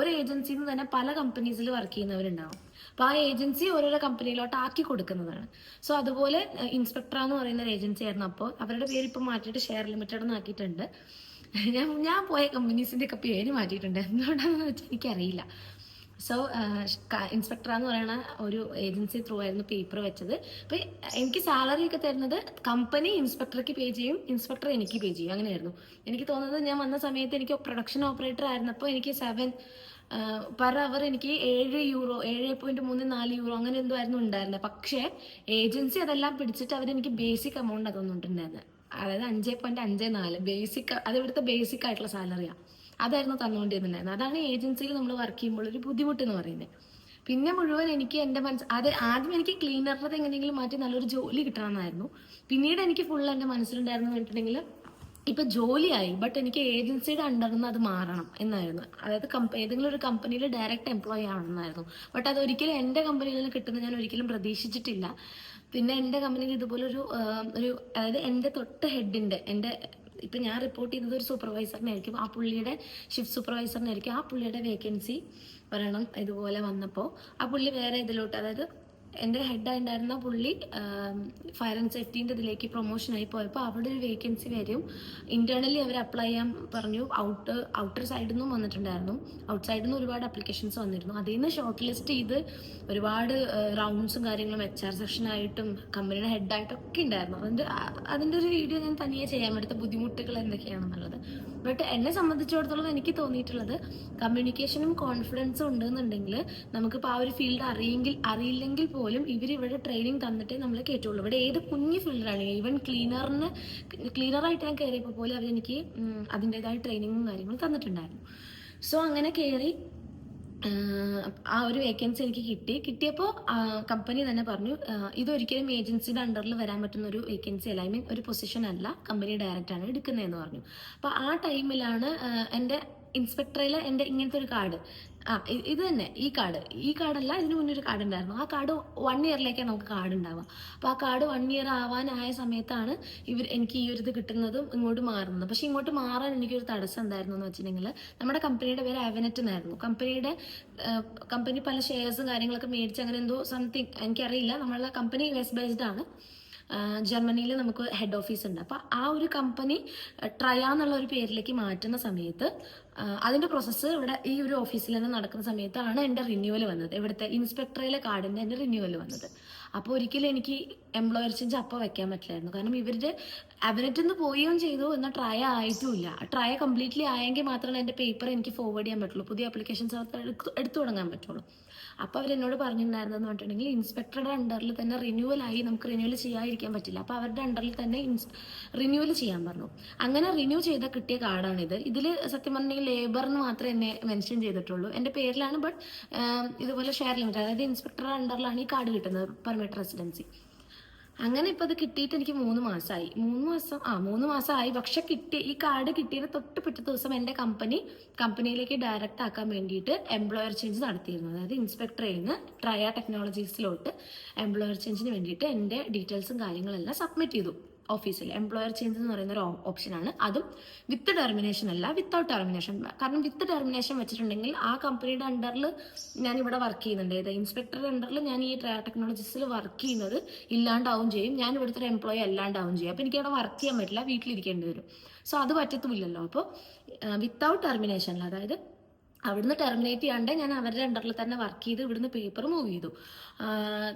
നിന്ന് തന്നെ പല കമ്പനീസിൽ വർക്ക് ചെയ്യുന്നവരുണ്ടാവും. അപ്പോൾ ആ ഏജൻസി ഓരോരോ കമ്പനിയിലോട്ട് ആക്കി കൊടുക്കുന്നതാണ്. സോ അതുപോലെ ഇൻസ്പെക്ടർ എന്ന് പറയുന്ന ഒരു ഏജൻസി ആയിരുന്നു. അപ്പോൾ അവരുടെ പേര് ഇപ്പം മാറ്റിയിട്ട് ഷെയർ ലിമിറ്റഡ് എന്നാക്കിയിട്ടുണ്ട്. ഞാൻ പോയ കമ്പനീസിൻ്റെ ഒക്കെ പേര് മാറ്റിയിട്ടുണ്ട്. എന്തുകൊണ്ടാണെന്ന് വെച്ചാൽ എനിക്കറിയില്ല. സോ ഇൻസ്പെക്ടർ എന്ന് പറയുന്ന ഒരു ഏജൻസി ത്രൂ ആയിരുന്നു പേപ്പർ വെച്ചത്. അപ്പോൾ എനിക്ക് സാലറി ഒക്കെ തരുന്നത് കമ്പനി ഇൻസ്പെക്ടർക്ക് പേ ചെയ്യും, ഇൻസ്പെക്ടർ എനിക്ക് പേ ചെയ്യും. അങ്ങനെയായിരുന്നു എനിക്ക് തോന്നുന്നത്. ഞാൻ വന്ന സമയത്ത് എനിക്ക് പ്രൊഡക്ഷൻ ഓപ്പറേറ്റർ ആയിരുന്നപ്പോൾ എനിക്ക് 7 പെർ അവർ എനിക്ക് €7, €7.34 അങ്ങനെ എന്തോ ആയിരുന്നു ഉണ്ടായിരുന്നത്. പക്ഷേ ഏജൻസി അതെല്ലാം പിടിച്ചിട്ട് അവരെനിക്ക് ബേസിക് എമൗണ്ട് തന്നിട്ടുണ്ടായിരുന്നത്. അതായത് 5.54 ബേസിക്, അത് ഇവിടുത്തെ ബേസിക് ആയിട്ടുള്ള സാലറിയാണ്. അതായിരുന്നു തന്നുകൊണ്ടിരുന്നുണ്ടായിരുന്നത്. അതാണ് ഏജൻസിയിൽ നമ്മൾ വർക്ക് ചെയ്യുമ്പോൾ ഒരു ബുദ്ധിമുട്ട് എന്ന് പറയുന്നത്. പിന്നെ മുഴുവൻ എനിക്ക് എൻ്റെ ആദ്യം എനിക്ക് ക്ലീനറുടെ എങ്ങനെയെങ്കിലും മാറ്റി നല്ലൊരു ജോലി കിട്ടണമെന്നായിരുന്നു. പിന്നീട് എനിക്ക് ഫുൾ എൻ്റെ മനസ്സിലുണ്ടായിരുന്നു പറഞ്ഞിട്ടുണ്ടെങ്കിൽ ഇപ്പം ജോലിയായി, ബട്ട് എനിക്ക് ഏജൻസിയുടെ അണ്ടറിൽ നിന്ന് അത് മാറണം എന്നായിരുന്നു. അതായത് ഏതെങ്കിലും ഒരു കമ്പനിയിൽ ഡയറക്റ്റ് എംപ്ലോയി ആവണമെന്നായിരുന്നു. ബട്ട് അതൊരിക്കലും എൻ്റെ കമ്പനിയിൽ നിന്ന് കിട്ടുന്നത് ഞാൻ ഒരിക്കലും പ്രതീക്ഷിച്ചിട്ടില്ല. പിന്നെ എൻ്റെ കമ്പനിയിൽ ഇതുപോലൊരു അതായത് എൻ്റെ തൊട്ട് ഹെഡിൻ്റെ ഇപ്പം ഞാൻ റിപ്പോർട്ട് ചെയ്തത് ഒരു സൂപ്പർവൈസറിനായിരിക്കും, ആ പുള്ളിയുടെ ഷിഫ്റ്റ് സൂപ്പർവൈസറിനായിരിക്കും. ആ പുള്ളിയുടെ വേക്കൻസി പറയണം ഇതുപോലെ വന്നപ്പോൾ ആ പുള്ളി വേറെ ഇതിലോട്ട്, അതായത് എൻ്റെ ഹെഡായിട്ടുണ്ടായിരുന്ന പുള്ളി ഫയർ ആൻഡ് സേഫ്റ്റീൻ്റെ ഇതിലേക്ക് പ്രൊമോഷനായി പോയപ്പോൾ അവിടെ ഒരു വേക്കൻസി വരും. ഇന്റേണലി അവർ അപ്ലൈ ചെയ്യാൻ പറഞ്ഞു. ഔട്ടർ സൈഡിൽ നിന്നും വന്നിട്ടുണ്ടായിരുന്നു. ഔട്ട് സൈഡിൽ നിന്ന് ഒരുപാട് അപ്ലിക്കേഷൻസ് വന്നിരുന്നു. അതിൽ നിന്ന് ഷോർട്ട് ലിസ്റ്റ് ചെയ്ത് ഒരുപാട് റൗണ്ട്സും കാര്യങ്ങളും HR സെക്ഷനായിട്ടും കമ്പനിയുടെ ഹെഡായിട്ടും ഒക്കെ ഉണ്ടായിരുന്നു. അതിൻ്റെ ഒരു വീഡിയോ ഞാൻ തനിയെ ചെയ്യാൻ എടുത്ത ബുദ്ധിമുട്ടുകൾ എന്തൊക്കെയാണെന്നുള്ളത്. ബട്ട് എന്നെ സംബന്ധിച്ചിടത്തോളം എനിക്ക് തോന്നിയിട്ടുള്ളത് കമ്മ്യൂണിക്കേഷനും കോൺഫിഡൻസും ഉണ്ടെന്നുണ്ടെങ്കിൽ നമുക്കിപ്പോൾ ആ ഒരു ഫീൽഡ് അറിയില്ലെങ്കിൽ പോലും ഇവരിവിടെ ട്രെയിനിങ് തന്നിട്ടേ നമ്മളെ കയറ്റുള്ളൂ. ഇവിടെ ഏത് കുഞ്ഞു ഫീൽഡിലാണെങ്കിൽ ഈവൻ ക്ലീനറായിട്ട് ഞാൻ കയറിയപ്പോൾ പോലും അവരെനിക്ക് അതിൻ്റെതായ ട്രെയിനിങ്ങും കാര്യങ്ങളും തന്നിട്ടുണ്ടായിരുന്നു. സോ അങ്ങനെ കയറി ആ ഒരു വേക്കൻസി എനിക്ക് കിട്ടിയപ്പോൾ കമ്പനി തന്നെ പറഞ്ഞു ഇതൊരിക്കലും ഏജൻസിയുടെ അണ്ടറിൽ വരാൻ പറ്റുന്ന ഒരു വേക്കൻസി അല്ല, ഒരു പൊസിഷൻ അല്ല, കമ്പനി ഡയറക്റ്റ് ആണ് എടുക്കുന്നതെന്ന് പറഞ്ഞു. അപ്പോൾ ആ ടൈമിലാണ് എൻ്റെ ഇൻസ്പെക്ടറിൽ എൻ്റെ ഇങ്ങനത്തെ ഒരു കാർഡ്, ഇത് തന്നെ ഈ കാർഡല്ല, ഇതിന് മുന്നേ ഒരു കാർഡ് ഉണ്ടായിരുന്നു. ആ കാർഡ് 1 ഇയറിലേക്കാണ് നമുക്ക് കാർഡ് ഉണ്ടാവുക. അപ്പോൾ ആ കാർഡ് 1 ഇയർ ആവാനായ സമയത്താണ് എനിക്ക് ഈ ഒരു ഇത് കിട്ടുന്നതും ഇങ്ങോട്ട് മാറുന്നത്. പക്ഷെ ഇങ്ങോട്ട് മാറാൻ എനിക്കൊരു തടസ്സം എന്തായിരുന്നു എന്ന് വെച്ചിട്ടുണ്ടെങ്കിൽ, നമ്മുടെ കമ്പനിയുടെ പേര് അവനെറ്റ് എന്നായിരുന്നു. കമ്പനി പല ഷെയർസും കാര്യങ്ങളൊക്കെ മേടിച്ച് അങ്ങനെ എന്തോ സംതിങ് എനിക്കറിയില്ല. നമ്മളുടെ കമ്പനി US ബേസ്ഡ് ആണ്. ജർമ്മനിയിൽ നമുക്ക് ഹെഡ് ഓഫീസ് ഉണ്ട്. അപ്പോൾ ആ ഒരു കമ്പനി ട്രയ എന്നുള്ള ഒരു പേരിലേക്ക് മാറ്റുന്ന സമയത്ത് അതിൻ്റെ പ്രോസസ്സ് ഇവിടെ ഈ ഒരു ഓഫീസിൽ തന്നെ നടക്കുന്ന സമയത്താണ് എൻ്റെ റിന്യൂവൽ വന്നത്. ഇവിടുത്തെ ഇൻസ്പെക്ടറിലെ കാർഡിൻ്റെ എൻ്റെ റിന്യൂവൽ വന്നത്. അപ്പോൾ ഒരിക്കലും എനിക്ക് എംപ്ലോയർ ചേഞ്ച് അപ്പോൾ വെക്കാൻ പറ്റില്ലായിരുന്നു. കാരണം ഇവരുടെ അവനെറ്റിൽ നിന്ന് പോവുകയും ചെയ്തു, എന്നാൽ ട്രയ ആയിട്ടുമില്ല. ട്രയ കംപ്ലീറ്റ്ലി ആയെങ്കിൽ മാത്രമേ എൻ്റെ പേപ്പർ എനിക്ക് ഫോർവേഡ് ചെയ്യാൻ പറ്റുള്ളൂ, പുതിയ ആപ്ലിക്കേഷൻസ് എടുത്തു തുടങ്ങാൻ പറ്റുള്ളൂ. അപ്പോൾ അവരെന്നോട് പറഞ്ഞിട്ടുണ്ടായിരുന്നെന്ന് പറഞ്ഞിട്ടുണ്ടെങ്കിൽ, ഇൻസ്പെക്ടറുടെ അണ്ടറിൽ തന്നെ റിന്യൂവൽ ആയി, നമുക്ക് റിന്യൂവൽ ചെയ്യാതിരിക്കാൻ പറ്റില്ല. അപ്പോൾ അവരുടെ അണ്ടറിൽ തന്നെ റിന്യൂവൽ ചെയ്യാൻ പറഞ്ഞു. അങ്ങനെ റിന്യൂ ചെയ്ത കിട്ടിയ കാർഡാണിത്. ഇതിൽ സത്യം പറഞ്ഞിട്ടുണ്ടെങ്കിൽ ലേബർ എന്ന് മാത്രമേ എന്നെ മെൻഷൻ ചെയ്തിട്ടുള്ളൂ. എൻ്റെ പേരിലാണ്, ബട്ട് ഇതുപോലെ ഷെയർ ലിമിറ്റ്, അതായത് ഇൻസ്പെക്ടറുടെ അണ്ടറിലാണ് ഈ കാർഡ് കിട്ടുന്നത്, പെർമിറ്റ് റെസിഡൻസി. അങ്ങനെ ഇപ്പം അത് കിട്ടിയിട്ട് എനിക്ക് 3 മാസമായി. 3 മാസമായി. പക്ഷെ ഈ കാർഡ് കിട്ടിയത് തൊട്ട് പിറ്റേ ദിവസം എൻ്റെ കമ്പനിയിലേക്ക് ഡയറക്റ്റ് ആക്കാൻ വേണ്ടിയിട്ട് എംപ്ലോയർ ചേഞ്ച് നടത്തിയിരുന്നു. അതായത് ഇൻസ്പെക്ടറിൽ നിന്ന് ട്രയ ടെക്നോളജീസിലോട്ട് എംപ്ലോയർ ചേഞ്ചിന് വേണ്ടിയിട്ട് എൻ്റെ ഡീറ്റെയിൽസും കാര്യങ്ങളെല്ലാം സബ്മിറ്റ് ചെയ്തു ഓഫീസിൽ. എംപ്ലോയർ ചേഞ്ച് എന്ന് പറയുന്ന ഒരു ഓപ്ഷനാണ്. അതും വിത്ത് ടെർമിനേഷൻ അല്ല, വിത്തൗട്ട് ടെർമിനേഷൻ. കാരണം വിത്ത് ടെർമിനേഷൻ വെച്ചിട്ടുണ്ടെങ്കിൽ ആ കമ്പനിയുടെ അണ്ടറിൽ ഞാൻ ഇവിടെ വർക്ക് ചെയ്യുന്നുണ്ട്, ഏത് ഇൻസ്പെക്ടറുടെ അണ്ടറിൽ ഞാൻ ഈ ട്രയ ടെക്നോളജീസിൽ വർക്ക് ചെയ്യുന്നത് ഇല്ലാണ്ടാവും ചെയ്യും, ഞാൻ ഇവിടുത്തെ ഒരു എംപ്ലോയി അല്ലാണ്ടാവും ചെയ്യും. അപ്പോൾ എനിക്ക് അവിടെ വർക്ക് ചെയ്യാൻ പറ്റില്ല, വീട്ടിലിരിക്കേണ്ടി വരും. സോ അത് പറ്റത്തുമില്ലല്ലോ. അപ്പോൾ വിത്തൗട്ട് ടെർമിനേഷനിൽ, അതായത് അവിടുന്ന് ടെർമിനേറ്റ് ചെയ്യാണ്ട് ഞാൻ അവരുടെ അണ്ടറിൽ തന്നെ വർക്ക് ചെയ്ത് ഇവിടുന്ന് പേപ്പർ മൂവ് ചെയ്തു.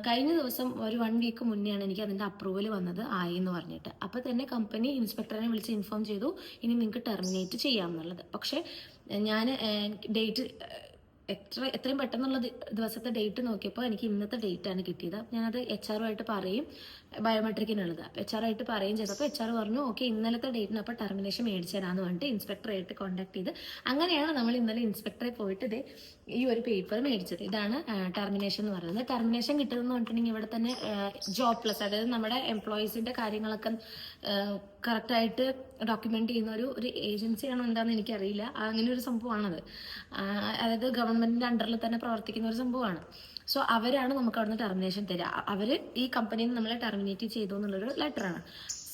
കഴിഞ്ഞ ദിവസം ഒരു 1 വീക്ക് മുന്നെയാണ് എനിക്ക് അതിൻ്റെ അപ്രൂവൽ വന്നത്, ആയി എന്ന് പറഞ്ഞിട്ട്. അപ്പോൾ തന്നെ കമ്പനി ഇൻസ്പെക്ടറിനെ വിളിച്ച് ഇൻഫോം ചെയ്തു, ഇനി നിങ്ങൾക്ക് ടെർമിനേറ്റ് ചെയ്യാമെന്നുള്ളത്. പക്ഷേ ഞാൻ ഡേറ്റ് എത്രയും പെട്ടെന്നുള്ള ദിവസത്തെ ഡേറ്റ് നോക്കിയപ്പോൾ എനിക്ക് ഇന്നത്തെ ഡേറ്റാണ് കിട്ടിയത്. ഞാനത് HR പറയും, ബയോമെട്രിക്കിനുള്ളത്. അപ്പോൾ HR പറയും ചെയ്തപ്പോൾ HR പറഞ്ഞു, ഓക്കെ ഇന്നലത്തെ ഡേറ്റിന് അപ്പോൾ ടെർമിനേഷൻ മേടിച്ചു തരാമെന്ന് പറഞ്ഞിട്ട് ഇൻസ്പെക്ടറായിട്ട് കോൺടാക്ട് ചെയ്ത് അങ്ങനെയാണ് നമ്മൾ ഇന്നലെ ഇൻസ്പെക്ടറെ പോയിട്ട് ഈ ഒരു പേപ്പർ മേടിച്ചത്. ഇതാണ് ടെർമിനേഷൻ എന്ന് പറയുന്നത്. ടെർമിനേഷൻ കിട്ടുന്നതെന്ന് പറഞ്ഞിട്ടുണ്ടെങ്കിൽ ഇവിടെ തന്നെ ജോബ് പ്ലസ്, അതായത് നമ്മുടെ എംപ്ലോയീസിൻ്റെ കാര്യങ്ങളൊക്കെ കറക്റ്റായിട്ട് ഡോക്യുമെന്റ് ചെയ്യുന്ന ഒരു ഏജൻസിയാണോ എന്താണെന്ന് എനിക്കറിയില്ല. അങ്ങനെ ഒരു സംഭവമാണത്. അതായത് ഗവൺമെന്റിന്റെ അണ്ടറിൽ തന്നെ പ്രവർത്തിക്കുന്ന ഒരു സംഭവമാണ്. സോ അവരാണ് നമുക്ക് അവിടുന്ന് ടെർമിനേഷൻ തരിക. അവർ ഈ കമ്പനിയിൽ നിന്ന് നമ്മളെ ടെർമിനേറ്റ് ചെയ്തു എന്നുള്ളൊരു ലെറ്ററാണ്.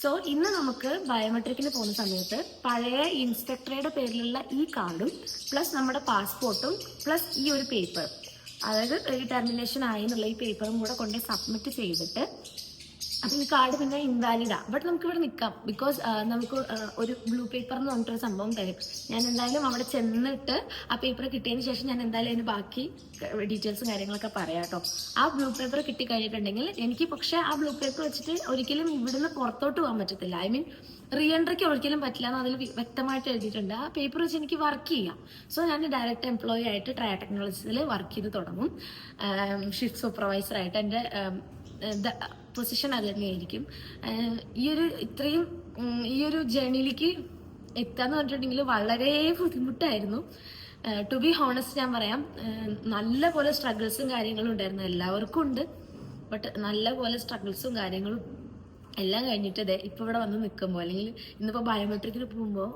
സോ ഇന്ന് നമുക്ക് ബയോമെട്രിക്കിന് പോകുന്ന സമയത്ത് പഴയ ഇൻസ്പെക്ടറുടെ പേരിലുള്ള ഈ കാർഡും പ്ലസ് നമ്മുടെ പാസ്പോർട്ടും പ്ലസ് ഈ ഒരു പേപ്പർ, അതായത് ഈ ടെർമിനേഷൻ ആയി എന്നുള്ള ഈ പേപ്പറും കൂടെ കൊണ്ട് സബ്മിറ്റ് ചെയ്തിട്ട്, അപ്പം ഈ കാർഡ് പിന്നെ ഇൻവാലിഡാണ്. ബട്ട് നമുക്ക് ഇവിടെ നിൽക്കാം, ബിക്കോസ് നമുക്ക് ഒരു ബ്ലൂ പേപ്പർ എന്ന് പറഞ്ഞിട്ടൊരു സംഭവം തരും. ഞാൻ എന്തായാലും അവിടെ ചെന്നിട്ട് ആ പേപ്പർ കിട്ടിയതിന് ശേഷം ഞാൻ എന്തായാലും അതിന് ബാക്കി ഡീറ്റെയിൽസും കാര്യങ്ങളൊക്കെ പറയാം കേട്ടോ. ആ ബ്ലൂ പേപ്പർ കിട്ടിക്കഴിഞ്ഞിട്ടുണ്ടെങ്കിൽ എനിക്ക് പക്ഷേ ആ ബ്ലൂ പേപ്പർ വെച്ചിട്ട് ഒരിക്കലും ഇവിടുന്ന് പുറത്തോട്ട് പോകാൻ പറ്റത്തില്ല. ഐ മീൻ റീഎൻട്രിക്ക് ഒരിക്കലും പറ്റില്ല എന്ന് അതിൽ വ്യക്തമായിട്ട് എഴുതിയിട്ടുണ്ട്. ആ പേപ്പർ വെച്ച് എനിക്ക് വർക്ക് ചെയ്യാം. സോ ഞാൻ ഡയറക്റ്റ് എംപ്ലോയി ആയിട്ട് ട്രയ ടെക്നോളജീസിൽ വർക്ക് ചെയ്ത് തുടങ്ങും. ഷിഫ്റ്റ് സൂപ്പർവൈസറായിട്ട് എൻ്റെ പൊസിഷൻ അത് തന്നെയായിരിക്കും. ഈ ഒരു ജേർണിയിലേക്ക് എത്താന്ന് പറഞ്ഞിട്ടുണ്ടെങ്കിൽ വളരെ ബുദ്ധിമുട്ടായിരുന്നു. ടു ബി ഹോണസ്റ്റ് ഞാൻ പറയാം, നല്ല പോലെ സ്ട്രഗിൾസും കാര്യങ്ങളും ഉണ്ടായിരുന്നു. എല്ലാവർക്കും ഉണ്ട്, ബട്ട് നല്ല പോലെ സ്ട്രഗിൾസും കാര്യങ്ങളും എല്ലാം കഴിഞ്ഞിട്ട് ഇപ്പോൾ ഇവിടെ വന്ന് നിൽക്കുമ്പോൾ, അല്ലെങ്കിൽ ഇന്നിപ്പോൾ ബയോമെട്രിക്കിന് പോകുമ്പോൾ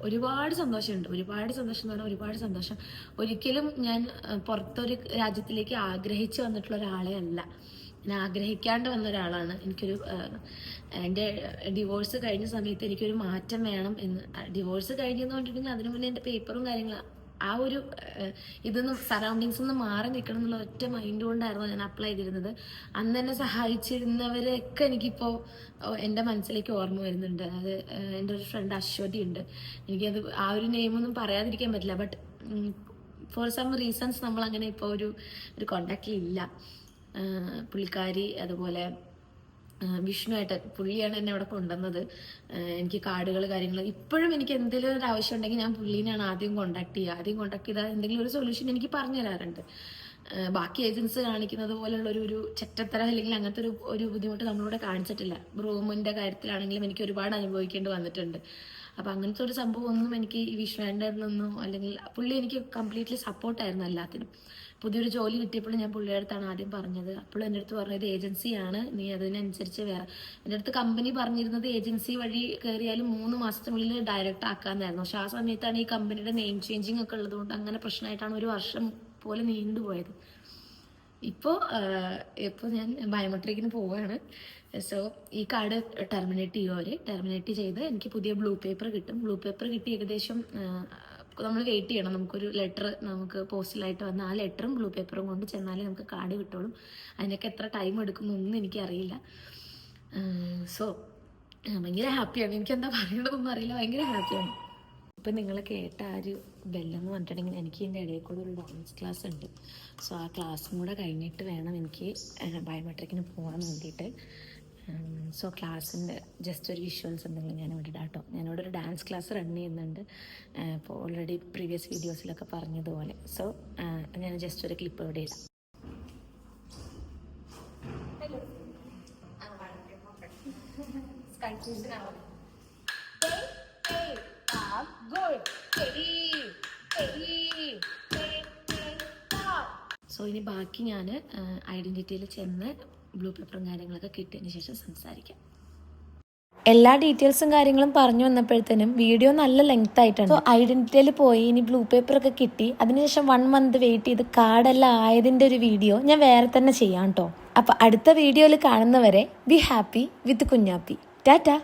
ഒരുപാട് സന്തോഷമുണ്ട്. ഒരുപാട് സന്തോഷം എന്ന് പറഞ്ഞാൽ ഒരുപാട് സന്തോഷം. ഒരിക്കലും ഞാൻ പുറത്തൊരു രാജ്യത്തിലേക്ക് ആഗ്രഹിച്ച് വന്നിട്ടുള്ള ഒരാളെ അല്ല, ഞാൻ ആഗ്രഹിക്കാണ്ട് വന്ന ഒരാളാണ്. എൻ്റെ ഡിവോഴ്സ് കഴിഞ്ഞ സമയത്ത് എനിക്കൊരു മാറ്റം വേണം എന്ന്. ഡിവോഴ്സ് കഴിഞ്ഞെന്ന് പറഞ്ഞിട്ടുണ്ടെങ്കിൽ അതിനു മുന്നേ എൻ്റെ പേപ്പറും കാര്യങ്ങളും ആ ഒരു ഇതൊന്നും സറൗണ്ടിങ്സ് ഒന്നും മാറി നിൽക്കണം എന്നുള്ള ഒറ്റ മൈൻഡ് കൊണ്ടായിരുന്നു ഞാൻ അപ്ലൈ ചെയ്തിരുന്നത്. അന്ന് എന്നെ സഹായിച്ചിരുന്നവരെയൊക്കെ എനിക്കിപ്പോൾ എൻ്റെ മനസ്സിലേക്ക് ഓർമ്മ വരുന്നുണ്ട്. അത് എൻ്റെ ഒരു ഫ്രണ്ട് അശ്വതി ഉണ്ട്. എനിക്കത് ആ ഒരു നെയിമൊന്നും പറയാതിരിക്കാൻ പറ്റില്ല, ബട്ട് ഫോർ സം റീസൺസ് നമ്മളങ്ങനെ ഇപ്പോൾ ഒരു കോണ്ടാക്റ്റിലില്ല. പുള്ളിക്കാരി, അതുപോലെ വിഷ്ണുവായിട്ട്, പുള്ളിയാണ് എന്നെ അവിടെ കൊണ്ടുവന്നത്. എനിക്ക് കാർഡുകൾ കാര്യങ്ങൾ ഇപ്പോഴും എനിക്ക് എന്തെങ്കിലും ഒരു ആവശ്യം ഉണ്ടെങ്കിൽ ഞാൻ പുള്ളീനെയാണ് ആദ്യം കോണ്ടാക്ട് ചെയ്താൽ എന്തെങ്കിലും ഒരു സൊല്യൂഷൻ എനിക്ക് പറഞ്ഞു തരാറുണ്ട്. ബാക്കി ഏജൻസ് കാണിക്കുന്നത് പോലുള്ള ഒരു ചെറ്റത്തരം അല്ലെങ്കിൽ അങ്ങനത്തെ ഒരു ബുദ്ധിമുട്ട് നമ്മളിവിടെ കാണിച്ചിട്ടില്ല. റൂമിൻ്റെ കാര്യത്തിലാണെങ്കിലും എനിക്ക് ഒരുപാട് അനുഭവിക്കേണ്ടി വന്നിട്ടുണ്ട്. അപ്പം അങ്ങനത്തെ ഒരു സംഭവം ഒന്നും എനിക്ക് ഈ വിഷ്ണുവിൻ്റെ നിന്നോ, അല്ലെങ്കിൽ പുള്ളി എനിക്ക് കംപ്ലീറ്റ്ലി സപ്പോർട്ടായിരുന്നു എല്ലാത്തിനും. പുതിയൊരു ജോലി കിട്ടിയപ്പോൾ ഞാൻ പുള്ളിയുടെ അടുത്താണ് ആദ്യം പറഞ്ഞത്. അപ്പോൾ എൻ്റെ അടുത്ത് പറഞ്ഞത് ഏജൻസിയാണ്, നീ അതിനനുസരിച്ച് വേറെ. എൻ്റെ അടുത്ത് കമ്പനി പറഞ്ഞിരുന്നത് ഏജൻസി വഴി കയറിയാലും 3 മാസത്തിനുള്ളിൽ ഡയറക്റ്റ് ആക്കാമെന്നായിരുന്നു. പക്ഷെ ആ സമയത്താണ് ഈ കമ്പനിയുടെ നെയിം ചേഞ്ചിങ് ഒക്കെ ഉള്ളതുകൊണ്ട് അങ്ങനെ പ്രശ്നമായിട്ടാണ് 1 വർഷം പോലെ നീണ്ടുപോയത്. ഇപ്പോൾ ഞാൻ ബയോമെട്രിക്കിന് പോവുകയാണ്. സോ ഈ കാർഡ് ടെർമിനേറ്റ് ചെയ്ത് എനിക്ക് പുതിയ ബ്ലൂ പേപ്പർ കിട്ടും. ബ്ലൂ പേപ്പർ കിട്ടി ഏകദേശം നമ്മൾ വെയിറ്റ് ചെയ്യണം. നമുക്കൊരു ലെറ്റർ നമുക്ക് പോസ്റ്റലായിട്ട് വന്ന് ആ ലെറ്ററും ബ്ലൂ പേപ്പറും കൊണ്ട് ചെന്നാലേ നമുക്ക് കാർഡ് കിട്ടുള്ളൂ. അതിനൊക്കെ എത്ര ടൈം എടുക്കുന്നൊന്നും എനിക്കറിയില്ല. സോ ഭയങ്കര ഹാപ്പിയാണ്. എനിക്കെന്താ പറയേണ്ടതൊന്നും അറിയില്ല, ഭയങ്കര ഹാപ്പിയാണ്. ഇപ്പം നിങ്ങൾ കേട്ട ആ ഒരു ബെല്ലെന്ന് പറഞ്ഞിട്ടുണ്ടെങ്കിൽ എനിക്ക് ഇതിൻ്റെ ഇടയിൽ കൂടെ ഒരു ഡാൻസ് ക്ലാസ് ഉണ്ട്. സോ ആ ക്ലാസ്സും കൂടെ കഴിഞ്ഞിട്ട് വേണം എനിക്ക് ബയോമെട്രിക്കിന് പോകാൻ വേണ്ടിയിട്ട്. സോ ക്ലാസ്സിൻ്റെ ജസ്റ്റ് ഒരു വിഷ്വൽസ് എന്തെങ്കിലും ഞാനിവിടെ ഇടാം കേട്ടോ. ഞാനിവിടെ ഒരു ഡാൻസ് ക്ലാസ് റൺ ചെയ്യുന്നുണ്ട്, ഇപ്പോൾ ഓൾറെഡി പ്രീവിയസ് വീഡിയോസിലൊക്കെ പറഞ്ഞതുപോലെ. സോ ഞാൻ ജസ്റ്റ് ഒരു ക്ലിപ്പ് ഇവിടെ ഇടാം. സോ ഇനി ബാക്കി ഞാൻ ഐഡൻറ്റിറ്റിയിൽ ചെന്ന് ബ്ലൂ പേപ്പറും കാര്യങ്ങളൊക്കെ കിട്ടിയതിന് ശേഷം സംസാരിക്കാം. എല്ലാ ഡീറ്റെയിൽസും കാര്യങ്ങളും പറഞ്ഞു വന്നപ്പോഴത്തേനും വീഡിയോ നല്ല ലെങ്ത് ആയിട്ടുണ്ട്. സോ ഐഡന്റിറ്റിയിൽ പോയി ഇനി ബ്ലൂ പേപ്പർ ഒക്കെ കിട്ടി, അതിനുശേഷം 1 മന്ത് വെയിറ്റ് ചെയ്ത് കാർഡെല്ലാം ആയതിൻ്റെ ഒരു വീഡിയോ ഞാൻ വേറെ തന്നെ ചെയ്യാം കേട്ടോ. അപ്പോൾ അടുത്ത വീഡിയോയിൽ കാണുന്നവരെ be happy with Kunjappi. Tata.